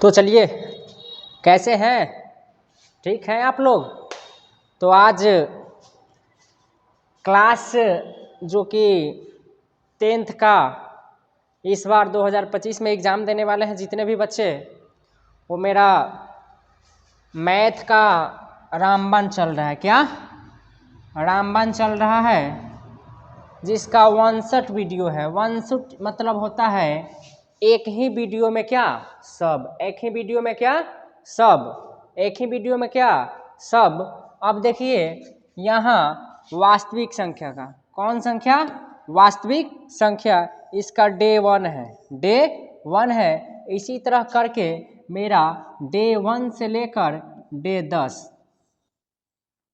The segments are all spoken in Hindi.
तो चलिए, कैसे हैं? ठीक हैं आप लोग? तो आज क्लास जो कि 10th का इस बार 2025 में एग्ज़ाम देने वाले हैं जितने भी बच्चे, वो मेरा मैथ का रामबाण चल रहा है। क्या रामबाण चल रहा है? जिसका 61 वीडियो है। 61 मतलब होता है एक ही वीडियो में क्या सब, एक ही वीडियो में क्या सब, एक ही वीडियो में क्या सब। अब देखिए यहाँ वास्तविक संख्या का, कौन संख्या? वास्तविक संख्या, इसका डे 1 है, डे 1 है। इसी तरह करके मेरा डे 1 से लेकर डे 10,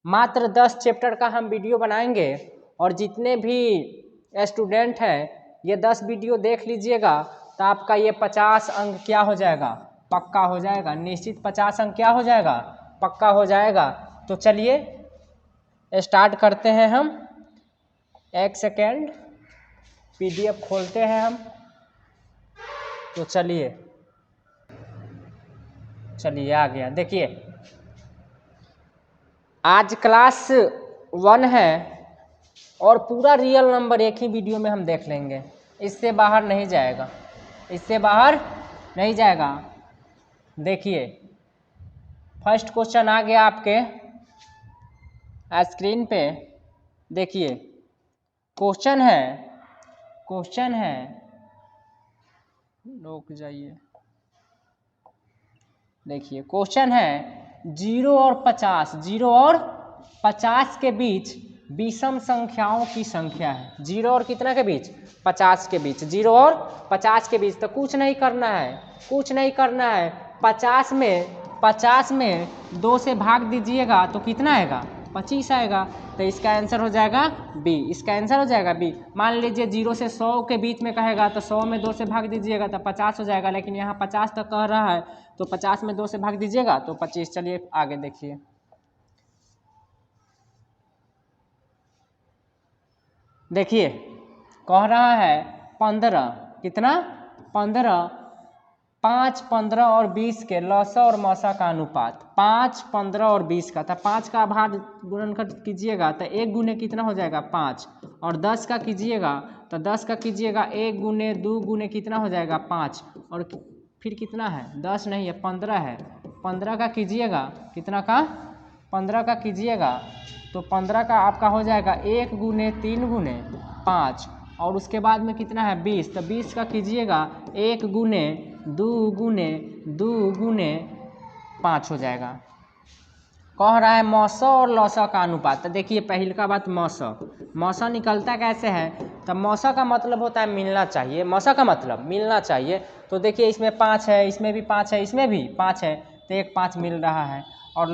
मात्र 10 चैप्टर का हम वीडियो बनाएंगे। और जितने भी स्टूडेंट हैं ये 10 वीडियो देख लीजिएगा तो आपका ये 50 अंक क्या हो जाएगा? पक्का हो जाएगा। निश्चित 50 अंक क्या हो जाएगा? पक्का हो जाएगा। तो चलिए स्टार्ट करते हैं हम। एक सेकेंड, PDF खोलते हैं हम। तो चलिए आ गया। देखिए आज क्लास 1 है और पूरा रियल नंबर एक ही वीडियो में हम देख लेंगे, इससे बाहर नहीं जाएगा, इससे बाहर नहीं जाएगा। देखिए फर्स्ट क्वेश्चन आ गया आपके स्क्रीन पे। देखिए क्वेश्चन है, रुक जाइए। देखिए क्वेश्चन है 0 और 50, 0 और 50 के बीच विषम संख्याओं की संख्या है। 0 और कितना के बीच? 50 के बीच। 0 और 50 के बीच। तो कुछ नहीं करना है, कुछ नहीं करना है। 50 में 2 से भाग दीजिएगा तो कितना आएगा? 25 आएगा। तो इसका आंसर हो जाएगा बी, इसका आंसर हो जाएगा बी। मान लीजिए 0 से 100 के बीच में कहेगा तो 100 में 2 से भाग दीजिएगा तो 50 हो जाएगा, लेकिन यहाँ 50 तक कह रहा है तो 50 में 2 से भाग दीजिएगा तो 25। चलिए आगे देखिए। देखिए कह रहा है 15, कितना? 15, 5, 15 और 20 के लसा और मसा का अनुपात। 5, 15 और 20 का था। 5 का आभार गुणनखंड कीजिएगा तो 1 गुने कितना हो जाएगा? 5। और 10 का कीजिएगा तो 10 का कीजिएगा 1 गुने 2 गुने कितना हो जाएगा? 5। और फिर कितना है? 10 नहीं है, 15 है। 15 का कीजिएगा, कितना का? 15 का कीजिएगा तो 15 का आपका हो जाएगा 1 गुने 3 गुने 5। और उसके बाद में कितना है? 20। तो 20 का कीजिएगा 1 गुने 2 गुने 2 गुने 5 हो जाएगा। कह रहा है मौसा और लौसा का अनुपात। तो देखिए पहले का बात, मौसा निकलता कैसे है? तो मौसा का मतलब होता है मिलना चाहिए, मौसा का मतलब मिलना चाहिए। तो देखिए इसमें 5 है, इसमें भी 5 है, इसमें भी 5 है, तो 1 5 मिल रहा है। और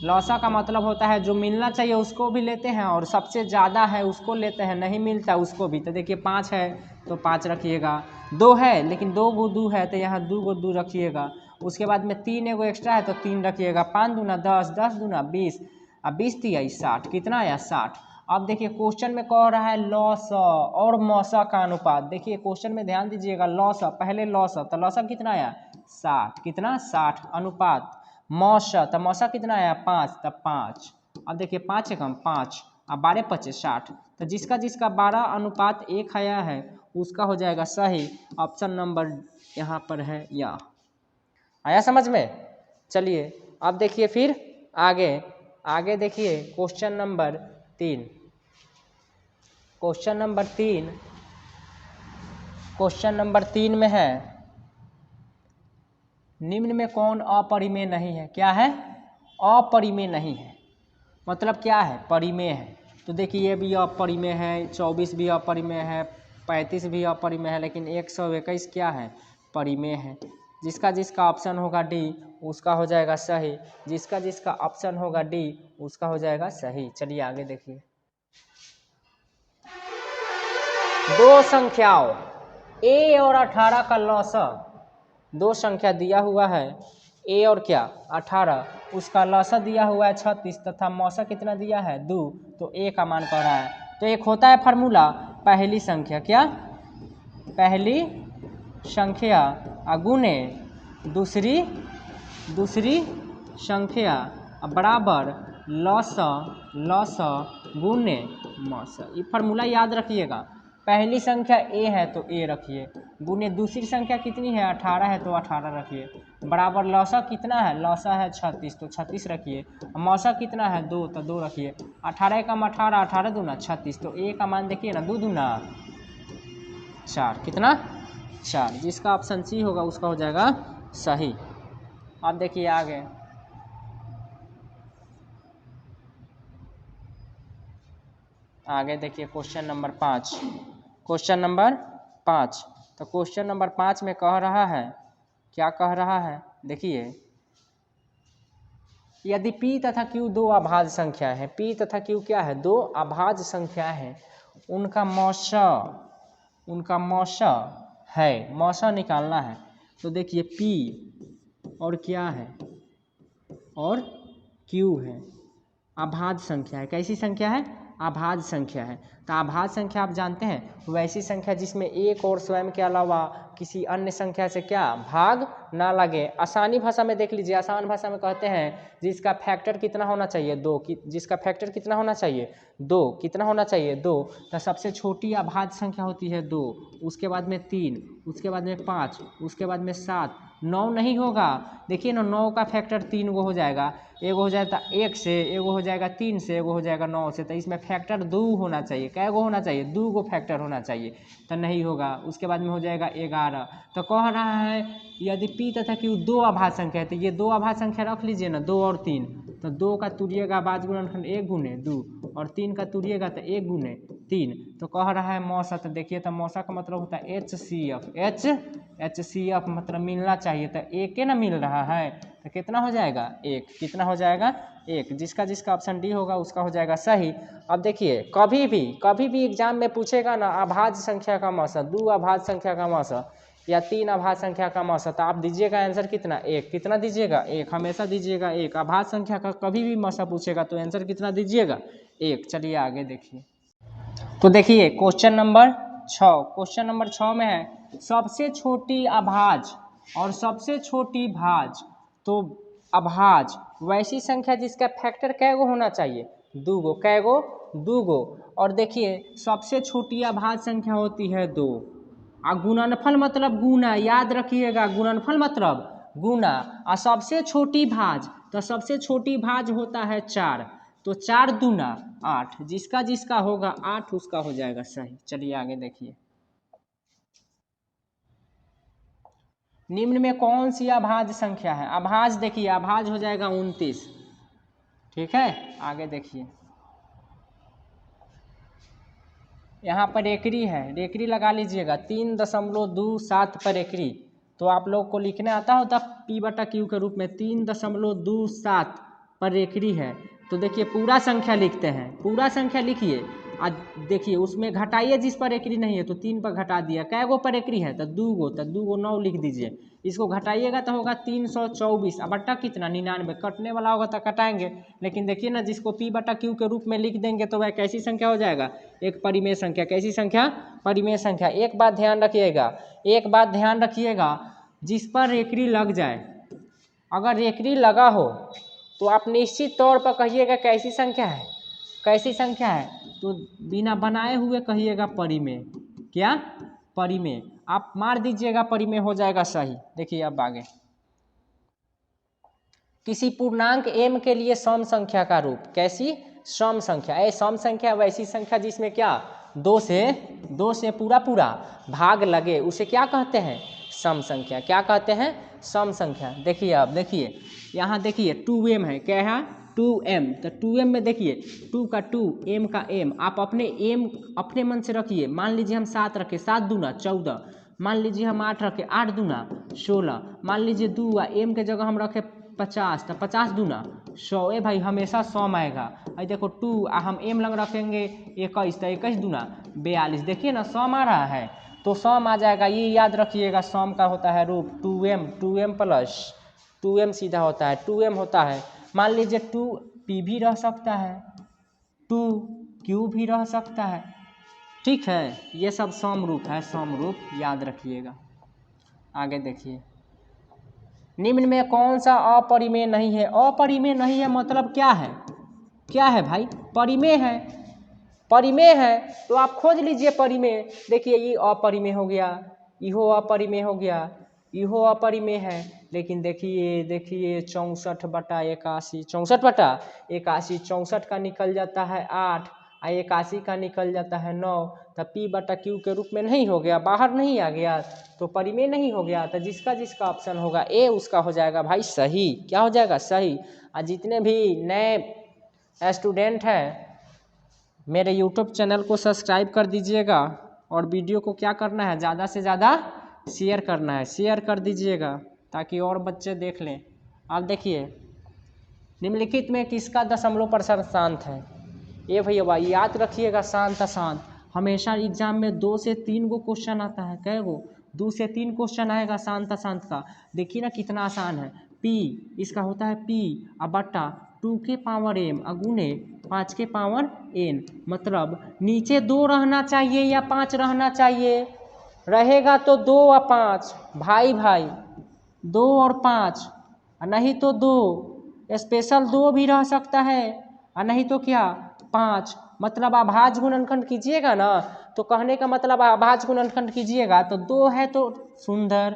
लौसा का मतलब होता है जो मिलना चाहिए उसको भी लेते हैं और सबसे ज़्यादा है उसको लेते हैं, नहीं मिलता उसको भी। तो देखिए 5 है तो 5 रखिएगा। 2 है लेकिन 2 गो 2 है तो यहाँ 2 गो 2 रखिएगा। उसके बाद में 3 एगो एक्स्ट्रा है तो 3 रखिएगा। 5 दूना 10, 10 दूना 20, अब 20 दिया 60, कितना आया? 60। अब देखिए क्वेश्चन में कह रहा है लौसा और मौसा का अनुपात। देखिए क्वेश्चन में ध्यान दीजिएगा, लौसा पहले लौसा, तो लौसा कितना आया? 60, कितना? 60। अनुपात मौसा, तो मौसा कितना आया? 5, तब 5। अब देखिए 5 है कम 5, अब 12 25 60। तो जिसका 12:1 आया है उसका हो जाएगा सही। ऑप्शन नंबर यहाँ पर है या। आया समझ में? चलिए अब देखिए फिर आगे देखिए क्वेश्चन नंबर 3। क्वेश्चन नंबर 3 में है निम्न में कौन अपरिमेय नहीं है? क्या है? अपरिमेय नहीं है। मतलब क्या है? परिमेय है। तो देखिए ये भी अपरिमेय है, 24 भी अपरिमेय है, 35 भी अपरिमेय है, लेकिन 121 क्या है? परिमेय है। जिसका ऑप्शन होगा डी उसका हो जाएगा सही, जिसका ऑप्शन होगा डी उसका हो जाएगा सही। चलिए आगे देखिए। दो संख्याओं a और 18 का लौसा, दो संख्या दिया हुआ है a और क्या? 18, उसका लौसा दिया हुआ है 36 तथा मौसा कितना दिया है? 2। तो a का मान कह रहा है। तो एक होता है फार्मूला पहली संख्या, क्या? पहली संख्या गुने दूसरी संख्या बराबर लस गुने मस। ये फार्मूला याद रखिएगा। पहली संख्या ए है तो ए रखिए, गुने दूसरी संख्या कितनी है 18 है तो 18 रखिए, बराबर लौसा कितना है, लौसा है 36 तो 36 रखिए, मौसा कितना है 2 तो 2 रखिए। 18 कम 18, 18 दूना 36, तो ए का मान देखिए ना 2 दूना 4, कितना 4। जिसका ऑप्शन सी होगा उसका हो जाएगा सही। अब देखिए आगे देखिए क्वेश्चन नंबर 5। क्वेश्चन नंबर 5, तो क्वेश्चन नंबर 5 में कह रहा है, क्या कह रहा है देखिए, यदि P तथा Q दो अभाज्य संख्या है, P तथा Q क्या है, दो अभाज्य संख्या है, उनका मौसा है, मौसा निकालना है। तो देखिए P और क्या है और Q है, अभाज्य संख्या है। कैसी संख्या है, अभाज्य संख्या है। तो अभाज्य संख्या आप जानते हैं वैसी संख्या जिसमें एक और स्वयं के अलावा किसी अन्य संख्या से क्या भाग ना लगे। आसानी भाषा में देख लीजिए, आसान भाषा में कहते हैं जिसका फैक्टर कितना होना चाहिए, 2, जिसका फैक्टर कितना होना चाहिए 2, कितना होना चाहिए 2। तो सबसे छोटी अभाज्य संख्या होती है 2, उसके बाद में 3, उसके बाद में 5, उसके बाद में 7, 9 नहीं होगा। देखिए ना 9 का फैक्टर 3 गो हो जाएगा, एगो हो जाएगा 1 से, एगो हो जाएगा 3 से, एगो हो जाएगा 9 से। तो इसमें फैक्टर 2 होना चाहिए। कै गो होना चाहिए, 2 गो फैक्टर होना चाहिए, तो नहीं होगा। उसके बाद में हो जाएगा 11। तो कह रहा है यदि P तथा Q दो अभाज्य संख्या है, तो ये दो अभाज्य संख्या रख लीजिए ना, 2 और 3। तो 2 का तुरिएगा अभाज्य गुणनखंड 1 गुने 2, और 3 का तुरिएगा तो 1 गुने 3। तो कह रहा है मौसा, तो देखिए तो मौसा का मतलब होता है HCF मतलब मिलना चाहिए, तो एक के ना मिल रहा है, तो कितना हो जाएगा 1, कितना हो जाएगा 1। जिसका ऑप्शन डी होगा उसका हो जाएगा सही। अब देखिए कभी भी एग्जाम में पूछेगा ना अभाज्य संख्या का मौसा, 2 अभाज्य संख्या का मौसा या 3 अभाज्य संख्या का मौसा, तो आप दीजिएगा आंसर कितना 1, कितना दीजिएगा 1, हमेशा दीजिएगा 1। अभाज्य संख्या का कभी भी मौसा पूछेगा तो आंसर कितना दीजिएगा 1। चलिए आगे देखिए, तो देखिए क्वेश्चन नंबर 6 में है सबसे छोटी अभाज्य और सबसे छोटी भाज्य। तो अभाज्य वैसी संख्या जिसका फैक्टर कै गो होना चाहिए, 2 गो, कै गो 2 गो। और देखिए सबसे छोटी अभाज्य संख्या होती है 2, और गुणनफल मतलब गुना, याद रखिएगा गुणनफल मतलब गुना। और सबसे छोटी भाज्य, तो सबसे छोटी भाज्य होता है 4, तो 4 दूना 8, जिसका होगा 8 उसका हो जाएगा सही। चलिए आगे देखिए, निम्न में कौन सी अभाज्य संख्या है, अभाज्य देखिए अभाज्य हो जाएगा 29, ठीक है। आगे देखिए यहाँ पर एकरी है, एकरी लगा लीजिएगा 3.27 पर एकरी। तो आप लोग को लिखने आता होता P/Q के रूप में 3.27 पर एकरी है। तो देखिए पूरा संख्या लिखते हैं, पूरा संख्या लिखिए, आज देखिए उसमें घटाइए जिस पर एकरी नहीं है, तो 3 पर घटा दिया, कै गो पर एकरी है, तो 2 गो, तो 2 गो 9 लिख दीजिए। इसको घटाइएगा तो होगा 324, अब बट्टा कितना 99, कटने वाला होगा तो कटाएंगे। लेकिन देखिए ना जिसको P/Q के रूप में लिख देंगे तो वह कैसी संख्या हो जाएगा, एक परिमेय संख्या। कैसी संख्या, परिमेय संख्या। एक बात ध्यान रखिएगा, जिस पर एकरी लग जाए, अगर एकरी लगा हो तो आप निश्चित तौर पर कहिएगा कैसी संख्या है, कैसी संख्या है, तो बिना बनाए हुए कहिएगा परिमेय। क्या, परिमेय। आप मार दीजिएगा परिमेय, हो जाएगा सही। देखिए अब आगे, किसी पूर्णांक m के लिए सम संख्या का रूप, कैसी सम संख्या, सम संख्या वैसी संख्या जिसमें क्या 2 से पूरा भाग लगे, उसे क्या कहते हैं, सम संख्या। क्या कहते हैं, सम संख्या। देखिए अब देखिए यहाँ देखिए 2m है, क्या है 2m, तो 2m में देखिए 2 का 2, m का m, आप अपने मन से रखिए। मान लीजिए हम 7 रखे, 7 दूना 14, मान लीजिए हम 8 रखे, 8 दूना 16, मान लीजिए 2 m के जगह हम रखे 50, तो 50 दूना 100। भाई हमेशा 100 आएगा। अरे देखो 2 हम m लग रखेंगे 21, तो 21 दूना 42, देखिए ना 100 आ रहा है, तो 100 आ जाएगा। ये याद रखिएगा सम का होता है रूप 2m प्लस 2m सीधा होता है 2m होता है। मान लीजिए 2p भी रह सकता है, 2q भी रह सकता है, ठीक है। ये सब सम रूप है, सम रूप याद रखिएगा। आगे देखिए, निम्न में कौन सा अपरिमेय नहीं है? अपरिमेय नहीं है मतलब क्या है? क्या है भाई? परिमेय है। परिमेय है तो आप खोज लीजिए परिमेय। देखिए ये अपरिमेय हो गया, इहो अपरिमेय हो गया, इहो अपरिमेय है। लेकिन देखिए 64/81, 64/81, 64 का निकल जाता है 8 और 81 का निकल जाता है 9, तब P/Q के रूप में नहीं हो गया, बाहर नहीं आ गया, तो परिमेय नहीं हो गया। तो जिसका जिसका ऑप्शन होगा ए उसका हो जाएगा भाई सही। क्या हो जाएगा? सही। और जितने भी नए स्टूडेंट हैं मेरे यूट्यूब चैनल को सब्सक्राइब कर दीजिएगा और वीडियो को क्या करना है, ज़्यादा से ज़्यादा शेयर करना है, शेयर कर दीजिएगा ताकि और बच्चे देख लें। आप देखिए निम्नलिखित में किसका दशमलव प्रसार शांत है? ये भैया भाई याद रखिएगा, शांत अशांत हमेशा एग्जाम में 2 से 3 गो क्वेश्चन आता है। कै गो? 2 से 3 क्वेश्चन आएगा शांत अशांत का। देखिए ना कितना आसान है। P इसका होता है P और बट्टा 2 के पावर m अगुने 5 के पावर n, मतलब नीचे 2 रहना चाहिए या 5 रहना चाहिए? रहेगा तो 2 और 5 भाई भाई, 2 और 5, नहीं तो 2 स्पेशल 2 भी रह सकता है, और नहीं तो क्या 5। मतलब अभाज्य गुणनखंड कीजिएगा ना, तो कहने का मतलब अभाज्य गुणनखंड कीजिएगा तो 2 है तो सुंदर,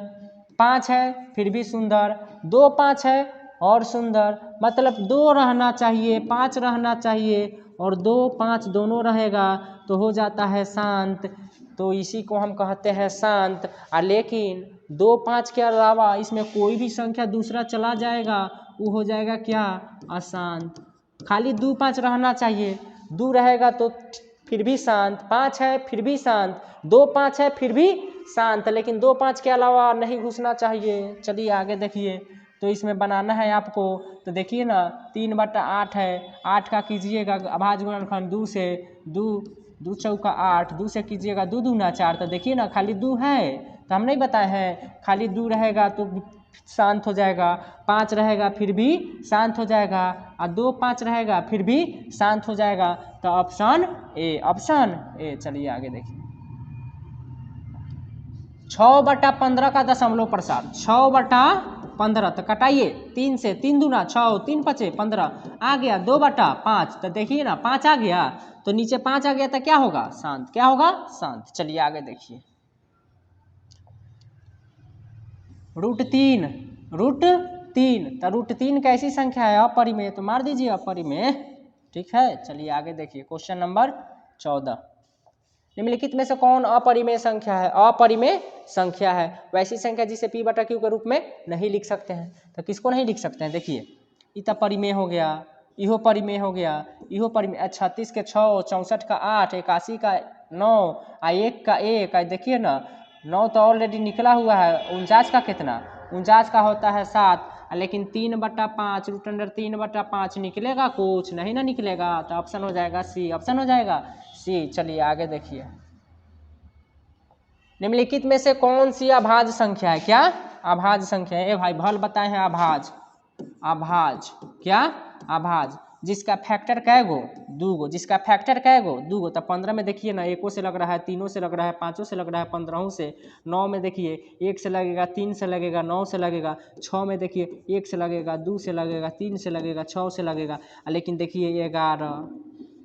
5 है फिर भी सुंदर, 2 5 है और सुंदर, मतलब 2 रहना चाहिए 5 रहना चाहिए, और 2 5 दोनों रहेगा तो हो जाता है शांत। तो इसी को हम कहते हैं शांत। लेकिन 2 5 के अलावा इसमें कोई भी संख्या दूसरा चला जाएगा वो हो जाएगा क्या? अशांत। खाली 2 5 रहना चाहिए, 2 रहेगा तो फिर भी शांत, 5 है फिर भी शांत, 2 5 है फिर भी शांत, लेकिन 2 5 के अलावा नहीं घुसना चाहिए। चलिए आगे देखिए, तो इसमें बनाना है आपको। तो देखिए ना 3/8 है, 8 का कीजिएगा अभाज्य गुणनखंड 2 से, 2 चौका 8, 2 से कीजिएगा 2 दूना 4, तो देखिए ना खाली 2 है तो हम नहीं बताए हैं, खाली 2 रहेगा तो शांत हो जाएगा, 5 रहेगा फिर भी शांत हो जाएगा, और 2 5 रहेगा फिर भी शांत हो जाएगा। तो ऑप्शन ए, ऑप्शन ए। चलिए आगे देखिए, 6/15 का दशमलव प्रसार, 6/15, तो कटाइए 3 से, 3 दूना 6, 3 5 15, आ गया 2/5, तो देखिए ना 5 आ गया तो नीचे 5 आ गया तो क्या होगा? शांत। क्या होगा? शांत। चलिए आगे देखिए, √3, √3, तो √3 कैसी संख्या है? अपरिमेय, तो मार दीजिए अपरिमेय। ठीक है, चलिए आगे देखिए, क्वेश्चन नंबर 14, निम्नलिखित में से कौन अपरिमेय संख्या है? अपरिमेय संख्या है वैसी संख्या जिसे P/Q के रूप में नहीं लिख सकते हैं। तो किसको नहीं लिख सकते हैं? देखिए इतना परिमेय हो गया, इहो परिमेय हो गया, इहो परिमेय, 36 के 6, 64 का 8, 81 का 9, 1 का 1, देखिए ना 9 तो ऑलरेडी निकला हुआ है, 49 का कितना? 49 का होता है 7, लेकिन 3/5 √3/5 निकलेगा? कुछ नहीं ना निकलेगा, तो ऑप्शन हो जाएगा सी, ऑप्शन हो जाएगा सी। चलिए आगे देखिए, निम्नलिखित में से कौन सी अभाज्य संख्या है? क्या अभाज्य संख्या है? भाई भल बताए हैं अभाज्य, अभाज्य क्या? अभाज्य जिसका फैक्टर कै गो? 2 गो, जिसका फैक्टर कै गो? 2 गो। तो 15 में देखिए ना 1 से लग रहा है, 3 से लग रहा है, 5 से लग रहा है, 15 से, 9 में देखिए 1 से लगेगा, 3 से लगेगा, 9 से लगेगा, 6 में देखिए 1 से लगेगा, 2 से लगेगा, 3 से लगेगा, 6 से लगेगा, लेकिन देखिए 11,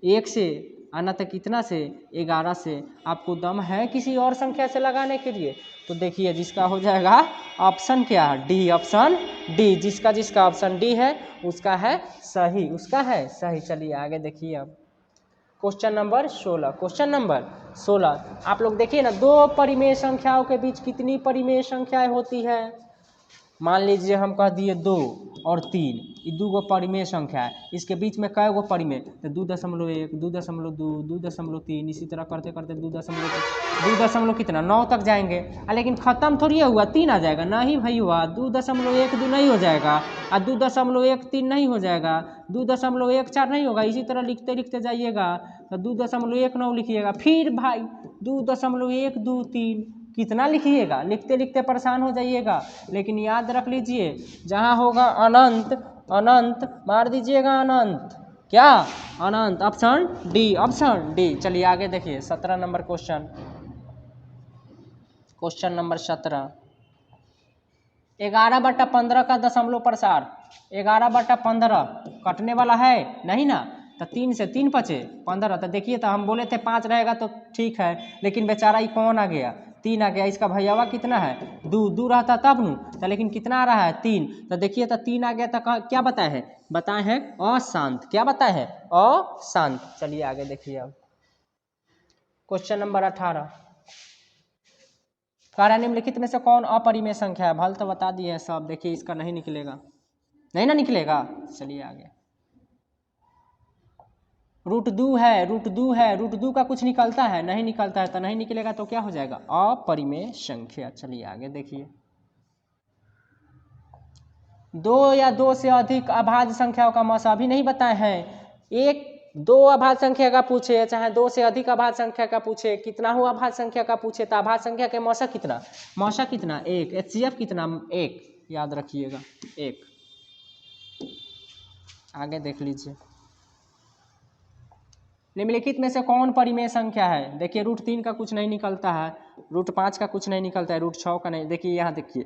1 से आना तक कितना से? 11 से। आपको दम है किसी और संख्या से लगाने के लिए? तो देखिए जिसका हो जाएगा ऑप्शन क्या है? D, option D. जिसका जिसका ऑप्शन डी है उसका है सही, उसका है सही। चलिए आगे देखिए, अब क्वेश्चन नंबर 16, क्वेश्चन नंबर 16 आप लोग देखिए ना, 2 परिमेय संख्याओं के बीच कितनी परिमेय संख्याएं होती है? मान लीजिए हम कह दिए 2 और 3, ये 2 गो परिमेय संख्या है, इसके बीच में कै गो परिमेय? तो 2.1, 2.2, 2.3, इसी तरह करते करते 2 कितना 9 तक जाएंगे, लेकिन ख़त्म थोड़ी हुआ 3 आ जाएगा? नहीं भाई हुआ, 2.12 नहीं हो जाएगा, और 2.13 नहीं हो जाएगा, 2.14 नहीं होगा, इसी तरह लिखते लिखते जाइएगा तो 2.19 लिखिएगा, फिर भाई 2.123 कितना लिखिएगा? लिखते लिखते परेशान हो जाइएगा। लेकिन याद रख लीजिए जहाँ होगा अनंत, अनंत मार दीजिएगा अनंत। क्या? अनंत। Option D, option D. चलिए आगे देखिए, 17 नंबर क्वेश्चन, क्वेश्चन नंबर 17, 11/15 का दशमलव प्रसार, 11/15 कटने वाला है नहीं ना, तो 3 से 3 बचे 15। तो देखिए, तो हम बोले थे 5 रहेगा तो ठीक है, लेकिन बेचारा ये कौन आ गया, 3 आ गया। इसका भैयावा कितना है, 2 रहता तब नू, तो लेकिन कितना आ रहा है 3। तो देखिए, तो 3 आ गया, तो क्या बताए हैं, बताए हैं अशांत। क्या बताए हैं, अशांत। चलिए आगे देखिए अब क्वेश्चन नंबर 18। कार्य निम्नलिखित में से कौन अपरिमेय संख्या है। भल तो बता दिए हैं सब, देखिए इसका नहीं निकलेगा, नहीं ना निकलेगा। चलिए आगे, √2 है, √2 है, √2 का कुछ निकलता है, नहीं निकलता है, तो नहीं निकलेगा, तो क्या हो जाएगा, अपरिमेय संख्या। चलिए आगे देखिए, 2 या 2 से अधिक अभाज्य संख्याओं का मौसा अभी नहीं बताए हैं। 2 अभाज्य संख्या का पूछे, चाहे 2 से अधिक अभाज्य संख्या का पूछे, कितना हो अभाज्य संख्या का पूछे, तो अभाज्य संख्या के मौसा कितना, 1, HCF कितना 1, याद रखिएगा 1। आगे देख लीजिए, निम्नलिखित में से कौन परिमेय संख्या है। देखिए, √3 का कुछ नहीं निकलता है, √5 का कुछ नहीं निकलता है, √6 का नहीं। देखिए यहाँ देखिए,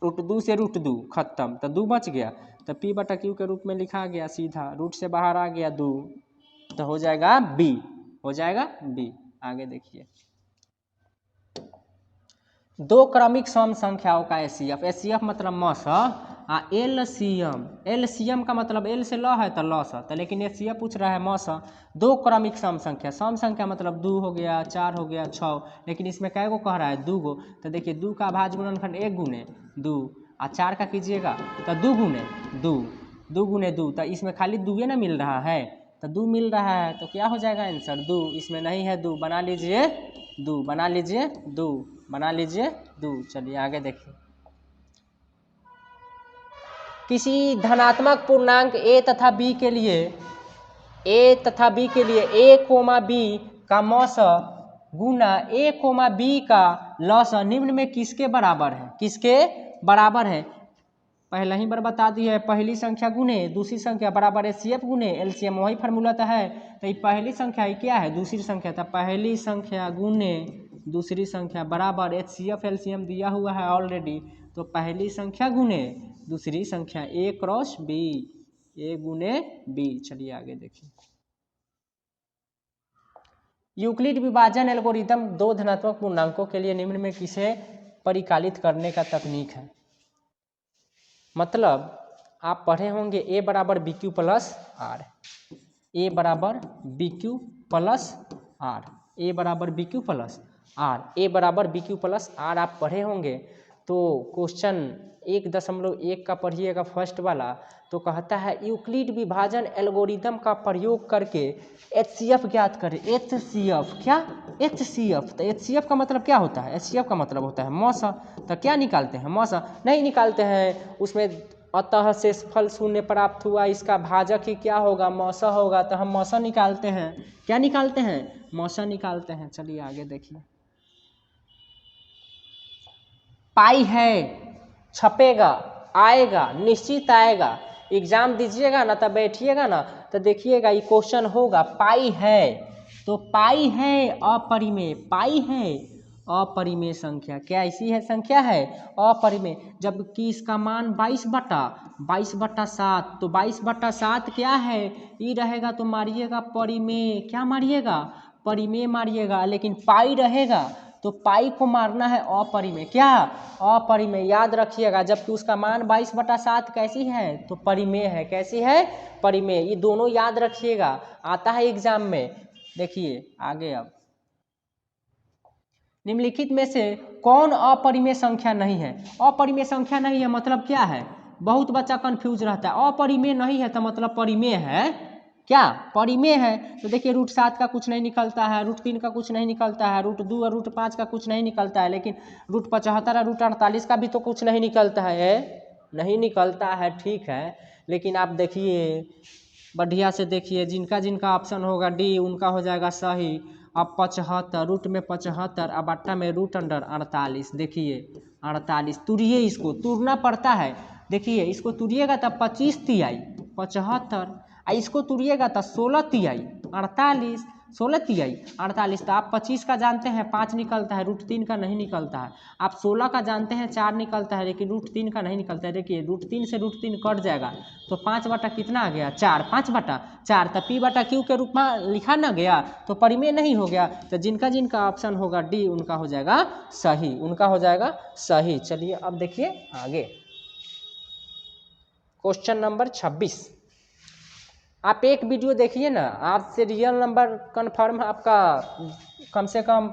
√2 से √2 खत्म, तो 2 बच गया, तो P/Q के रूप में लिखा गया सीधा, रूट से बाहर आ गया 2, तो हो जाएगा B, हो जाएगा B। आगे देखिए, 2 क्रमिक सम संख्याओं का HCF, HCF मतलब मौसा, LCM का मतलब L से ल है तो लॉस है, तो लेकिन HCF पूछ रहा है मौसा। 2 क्रमिक सम संख्या, सम संख्या मतलब 2 हो गया, 4 हो गया, 6, लेकिन इसमें कै गो कह रहा है, 2 गो। तो देखिए, 2 का अभाज्य गुणनखंड 1 गुने 2, और 4 का कीजिएगा तो 2 गुने 2, 2 गुने 2, तो इसमें खाली 2 ना मिल रहा है, तो 2 मिल रहा है, तो क्या हो जाएगा आंसर 2। इसमें नहीं है 2, बना लीजिए 2, बना लीजिए 2, बना लीजिए 2। चलिए आगे देखिए, किसी धनात्मक पूर्णांक a तथा b के लिए a, b का मौसा गुना a, b का लॉसा निम्न में किसके बराबर है, किसके बराबर है। पहले ही बार बता दी है, पहली संख्या गुने दूसरी संख्या बराबर HCF गुने LCM, वही फार्मूला तो है। तो ये पहली संख्या ये क्या है, दूसरी संख्या, तो पहली संख्या गुने दूसरी संख्या बराबर HCF LCM दिया हुआ है ऑलरेडी, तो पहली संख्या गुने दूसरी संख्या A क्रॉस B, A गुने B। चलिए आगे देखिए, यूक्लिड विभाजन एल्गोरिथम 2 धनात्मक पूर्णांकों के लिए निम्न में किसे परिकलित करने का तकनीक है। मतलब आप पढ़े होंगे A बराबर BQ प्लस R, A बराबर BQ प्लस R, A बराबर BQ प्लस R, A बराबर BQ प्लस R आप पढ़े होंगे। तो क्वेश्चन 1.1 का पढ़िएगा फर्स्ट वाला, तो कहता है यूक्लिड विभाजन एल्गोरिथम का प्रयोग करके HCF ज्ञात करें। HCF क्या, HCF, तो HCF का मतलब क्या होता है, HCF का मतलब होता है मौसा। तो क्या निकालते हैं, मौसा नहीं निकालते हैं, उसमें अतः शेषफल 0 प्राप्त हुआ, इसका भाजक ही क्या होगा, मौसा होगा, तो हम मौसा निकालते हैं। क्या निकालते हैं, मौसा निकालते हैं। चलिए आगे देखिए, पाई है, छपेगा, आएगा, निश्चित आएगा, एग्जाम दीजिएगा ना, तब बैठिएगा ना, तो देखिएगा ये क्वेश्चन होगा, पाई है, तो पाई है अपरिमेय, पाई है अपरिमेय संख्या। क्या ऐसी है संख्या है अपरिमेय, जबकि इसका मान 22/7, तो 22/7 क्या है, ये रहेगा तो मारिएगा परिमेय, क्या मारिएगा, परिमेय मारिएगा, लेकिन पाई रहेगा तो पाई को मारना है अपरिमेय, क्या अपरिमेय, याद रखिएगा। जबकि उसका मान 22/7 कैसी है, तो परिमेय है, कैसी है, परिमेय। ये दोनों याद रखिएगा, आता है एग्जाम में। देखिए आगे, अब निम्नलिखित में से कौन अपरिमेय संख्या नहीं है। अपरिमेय संख्या नहीं है मतलब क्या है, बहुत बच्चा कंफ्यूज रहता है, अपरिमेय नहीं है तो मतलब परिमेय है, क्या परिमेय है। तो देखिए, √7 का कुछ नहीं निकलता है, √3 का कुछ नहीं निकलता है, √2 और √5 का कुछ नहीं निकलता है, लेकिन √75 और √48 का भी तो कुछ नहीं निकलता है, नहीं निकलता है, ठीक है। लेकिन आप देखिए बढ़िया से देखिए, जिनका जिनका ऑप्शन होगा डी उनका हो जाएगा सही। अब 75, रूट में 75 अब बट्टा में √48, देखिए 48, तुरिए, इसको तुरना पड़ता है। देखिए इसको तुरिएगा तब 25 तिहाई 75, इसको तुरिएगा तो 16 तिहाई 48, 16 तिहाई 48। तो आप 25 का जानते हैं 5 निकलता है, √3 का नहीं निकलता है। आप 16 का जानते हैं 4 निकलता है, लेकिन √3 का नहीं निकलता है। देखिए √3 से √3 कट जाएगा तो 5 बटा कितना आ गया 4, 5 बटा 4। तो P बटा Q के रूप में लिखा ना गया तो परिमेय नहीं हो गया। तो जिनका जिनका ऑप्शन होगा डी उनका हो जाएगा सही, उनका हो जाएगा सही। चलिए अब देखिए आगे क्वेश्चन नंबर 26। आप एक वीडियो देखिए ना, आपसे रियल नंबर कन्फर्म आपका कम से कम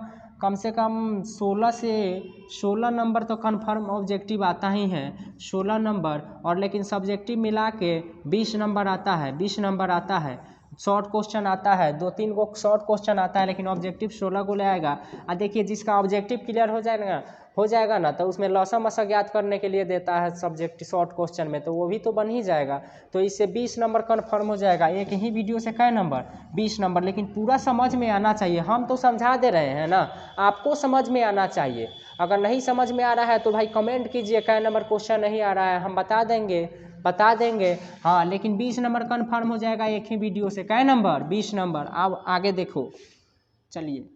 16 नंबर तो कन्फर्म ऑब्जेक्टिव आता ही है, 16 नंबर। और लेकिन सब्जेक्टिव मिला के 20 नंबर आता है, 20 नंबर आता है। शॉर्ट क्वेश्चन आता है, 2-3 को शॉर्ट क्वेश्चन आता है, लेकिन ऑब्जेक्टिव 16 को ले आएगा। और देखिए जिसका ऑब्जेक्टिव क्लियर हो जाएगा ना, तो उसमें लॉसा मसा ज्ञात करने के लिए देता है सब्जेक्ट शॉर्ट क्वेश्चन में, तो वो भी तो बन ही जाएगा। तो इससे 20 नंबर कन्फर्म हो जाएगा। एक ही वीडियो से कै नंबर 20 नंबर, लेकिन पूरा समझ में आना चाहिए। हम तो समझा दे रहे हैं ना, आपको समझ में आना चाहिए। अगर नहीं समझ में आ रहा है तो भाई कमेंट कीजिए कै नंबर क्वेश्चन नहीं आ रहा है, हम बता देंगे। हाँ, लेकिन 20 नंबर कन्फर्म हो जाएगा एक ही वीडियो से। कै नंबर 20 नंबर। अब आगे देखो, चलिए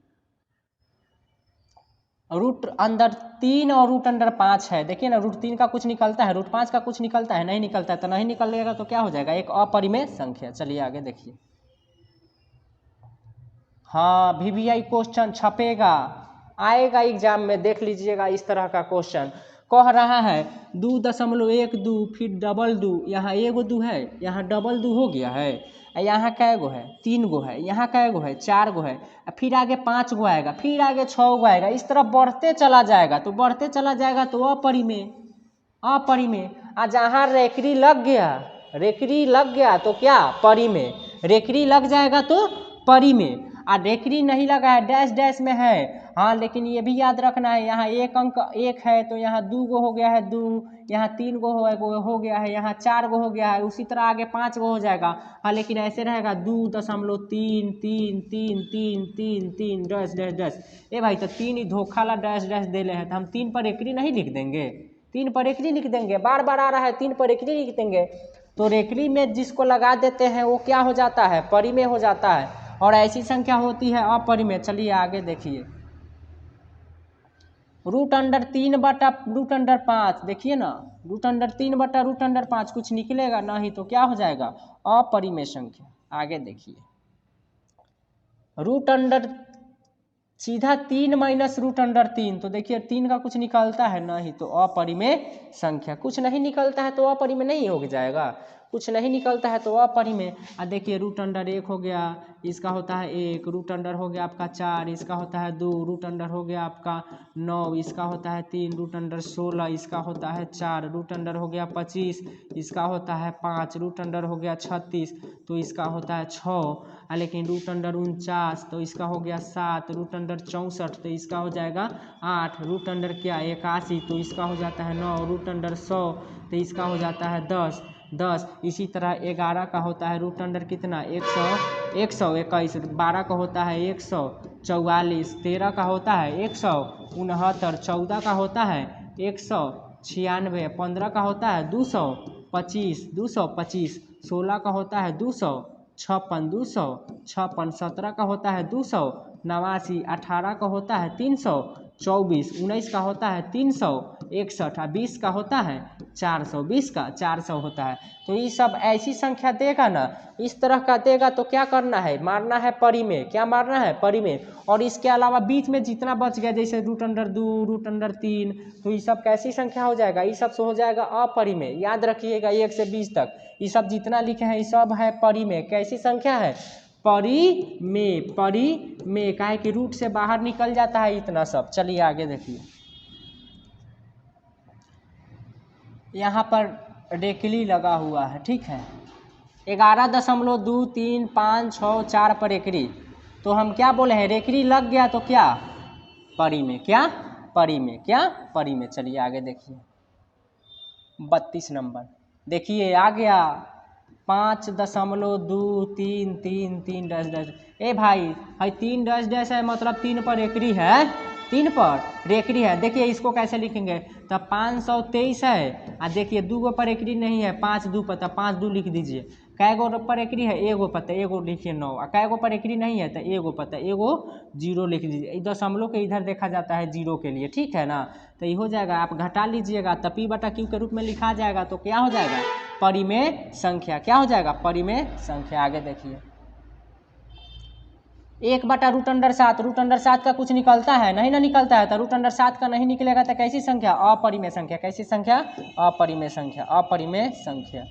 √3 और √5 है। देखिए ना, √3 का कुछ निकलता है, √5 का कुछ निकलता है, नहीं निकलता है। तो नहीं निकलेगा तो क्या हो जाएगा, एक अपरिमेय संख्या। चलिए आगे देखिए। हाँ, VVI क्वेश्चन छपेगा, आएगा एग्जाम में, देख लीजिएगा इस तरह का क्वेश्चन। कह रहा है 2.12 फिर डबल 2, यहाँ एगो 2 है, यहाँ डबल 2 हो गया है। यहाँ कै गो है 3 गो है, यहाँ कै गो है 4 गो है, फिर आगे 5 गो आएगा, फिर आगे 6 गो आएगा। इस तरह बढ़ते चला जाएगा, तो बढ़ते चला जाएगा तो अपरिमेय। आ जहाँ रेखरी लग गया तो क्या परिमेय, रेखरी लग जाएगा तो परिमेय। आ रेखरी नहीं लगा है, डैश डैश में है। हाँ, लेकिन ये भी याद रखना है, यहाँ एक अंक 1 है तो यहाँ 2 गो हो गया है 2, यहाँ 3 गो हो गया है, यहाँ 4 गो हो गया है, उसी तरह आगे 5 गो हो जाएगा। हाँ, लेकिन ऐसे रहेगा 2.3 डैश डैश डैश। ए भाई, तो 3 ही धोखा ला डैश डैश दे ले हैं, तो हम 3 पर एकरी नहीं लिख देंगे, 3 पर एकरी लिख देंगे। बार बार आ रहा है 3 पर एकरी लिख देंगे। तो रेखरी में जिसको लगा देते हैं वो क्या हो जाता है, परिमेय हो जाता है, और ऐसी संख्या होती है अपरिमेय। चलिए आगे देखिए, √3 बटा √5। देखिए ना, √3 बटा √5 कुछ निकलेगा नहीं तो क्या हो जाएगा, अपरिमेय संख्या। आगे देखिए, सीधा 3 माइनस √3, तो देखिए 3 का कुछ निकलता है नहीं तो अपरिमेय संख्या। कुछ नहीं निकलता है तो अपरिमेय नहीं हो जाएगा, कुछ नहीं निकलता है तो अपरिमेय। देखिए √1 हो गया, इसका होता है 1, √, हो गया आपका 4, इसका होता है 2, √, हो गया आपका 9, इसका होता है 3, √, 16, इसका होता है 4, √, हो गया 25, इसका होता है 5, √, हो गया 36, तो इसका होता है 6। लेकिन √, 49, तो इसका हो गया 7, √, 64, तो इसका हो जाएगा 8, √, क्या 81, तो इसका हो जाता है 9, √, 100, तो इसका हो जाता है 10। इसी तरह 11 का होता है √, कितना 121, 12 का होता है 144, 13 का होता है 169, 14 का होता है 196, 15 का होता है 225, 16 का होता है 256, 17 का होता है 289, 18 का होता है 324, 19 का होता है 361, 20 का होता है 400, 20 का 400 होता है। तो ये सब ऐसी संख्या देगा ना, इस तरह का देगा तो क्या करना है, मारना है परिमेय। क्या मारना है, परिमेय। और इसके अलावा बीच में जितना बच गया, जैसे √2, √3, तो ये सब कैसी संख्या हो जाएगा, ये सब से हो जाएगा अपरिमेय। याद रखिएगा 1 से 20 तक ये सब जितना लिखे हैं ये सब है परिमेय। कैसी संख्या है, परिमेय। काहे कि रूट से बाहर निकल जाता है इतना सब। चलिए आगे देखिए, यहाँ पर रेखली लगा हुआ है, ठीक है, 11.2354 पर एकरी। तो हम क्या बोले हैं, रेखरी लग गया तो क्या परिमेय, क्या परिमेय। चलिए आगे देखिए, 32 नंबर देखिए आ गया, 5.2333 डैश डैश। ए भाई 3 डैश डैश है, मतलब 3 पर एकरी है, 3 पर रेकड़ी है। देखिए इसको कैसे लिखेंगे, तो 523 है, और देखिए 2 गो पर रेकड़ी नहीं है, 5 2 पर, तो 5 2 लिख दीजिए। कै गो पर रेकड़ी है, एगो पर, तो एगो लिखिए 9, और कै गो पर रेकड़ी नहीं है, तो एगो पर, तो एगो 0 लिख दीजिए। दशमलव के इधर देखा जाता है 0 के लिए, ठीक है ना। तो ये हो जाएगा, आप घटा लीजिएगा, तो P बटा Q के रूप में लिखा जाएगा, तो क्या हो जाएगा, परिमेय संख्या। क्या हो जाएगा, परिमेय संख्या। आगे देखिए 1/√7, √7 का कुछ निकलता है नहीं ना, निकलता है, तो √7 का नहीं निकलेगा तो कैसी संख्या, अपरिमेय संख्या। कैसी संख्या, अपरिमेय संख्या, अपरिमेय संख्या।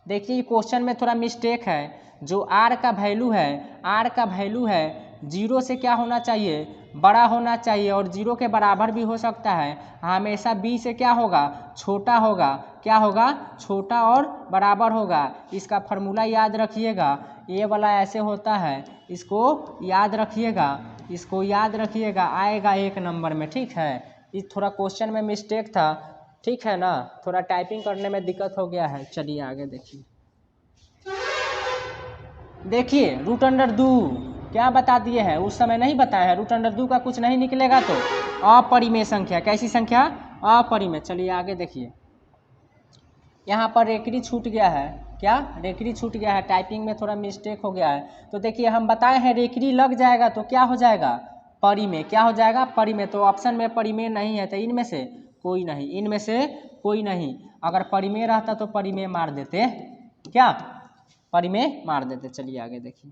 देखिए क्वेश्चन में थोड़ा मिस्टेक है, जो आर का वैल्यू है, आर का वैल्यू है 0 से क्या होना चाहिए, बड़ा होना चाहिए, और 0 के बराबर भी हो सकता है। हमेशा b से क्या होगा, छोटा होगा। क्या होगा, छोटा और बराबर होगा। इसका फॉर्मूला याद रखिएगा, ये वाला ऐसे होता है, इसको याद रखिएगा, इसको याद रखिएगा, आएगा 1 नंबर में, ठीक है। इस थोड़ा क्वेश्चन में मिस्टेक था, ठीक है ना, थोड़ा टाइपिंग करने में दिक्कत हो गया है। चलिए आगे देखिए, देखिए √2 क्या बता दिए हैं, उस समय नहीं बताया है, √2 का कुछ नहीं निकलेगा तो अपरिमेय संख्या। कैसी संख्या, अपरिमेय। चलिए आगे देखिए, यहाँ पर रेकड़ी छूट गया है, क्या रेकड़ी छूट गया है, टाइपिंग में थोड़ा मिस्टेक हो गया है। तो देखिए हम बताए हैं रेकड़ी लग जाएगा तो क्या हो जाएगा, परिमेय। क्या हो जाएगा, परिमेय। तो ऑप्शन में परिमेय नहीं है, तो इनमें से कोई नहीं, इनमें से कोई नहीं। अगर परिमेय रहता तो परिमेय मार देते, क्या परिमेय मार देते। चलिए आगे देखिए,